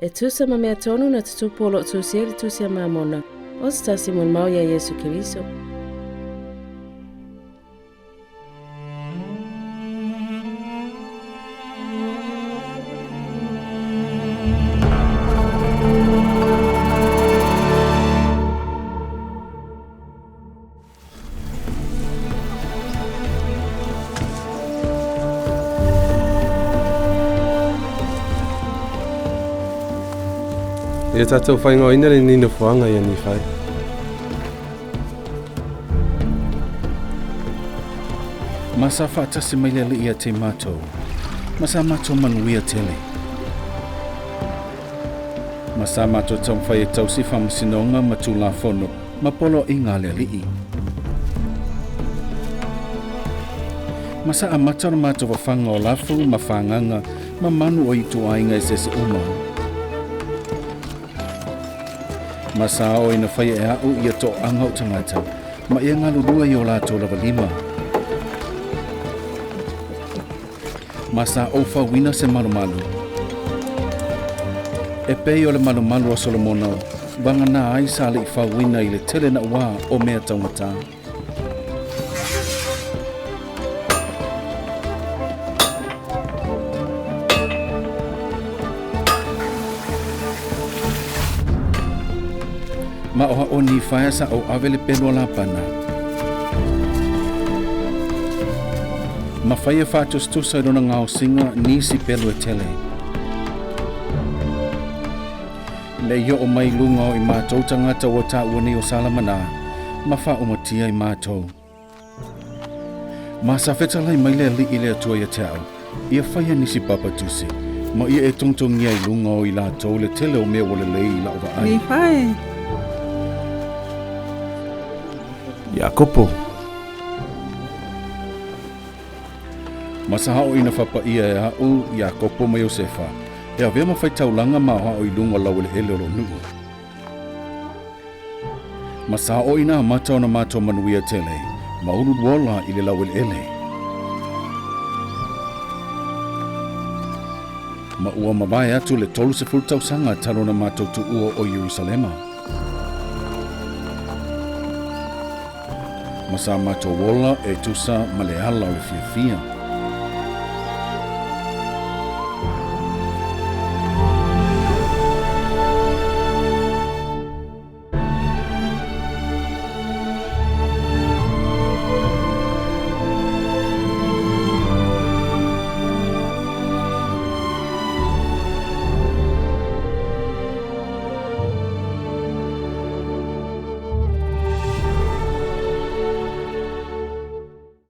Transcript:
e Tusa ma amiotonu na Tupu lo Tusi le Tusi Mamona. Ositasi mau ya Yesu Kristo. Ia tātou whaingoina le nina whaanga ia Nifae. Masa whaatasi mai le ia te mātou. Masa mātou manuia tele. Masa mātou tamwhai e tausi whamasinonga matu la whono ma poloaiga le alii. Masa amata na mātou wawhanga o lafu ma whanganga ma manu o itu ainga e sese umau. Masa o ina whai e au ia to anga o tangata, ma ia galulue i o latou lava lima. Masa o whawina se malumalu. E pei o le malumalu o Solomona, banga na ai sa le i whawina i le tele na wā o mea taumata. Ma o Nifae sa o avele pelo la pana. Ma whaia whātus Tusa i rona ngāo singa nisi pelo e tele. Le io o mai lunga o i mātou tangata o tā uani o Solomona, ma wha o matia i mātou. Ma sa whetalai mai le li i le atua i te au, ia whaia nisi papa Tusi, ma ia e tongtongia i lunga o i latou le tele o mea wale lei la ova ai. Nifae. Ia kopo. Masa hao ina whapa ia e hau ia kopo mai o sefa. E a vea mawhai taulanga ma hao i lunga lau ele hele ro nuu. Masa hao ina amata o na mato manuia tele. Ma uru wola i le lau ele ele. Ma ua mawai atu le tolu se fultau sanga talo na mato tu ua o Yerusalema. Masa mato wola e Tusa ma le ala o le Fiafia.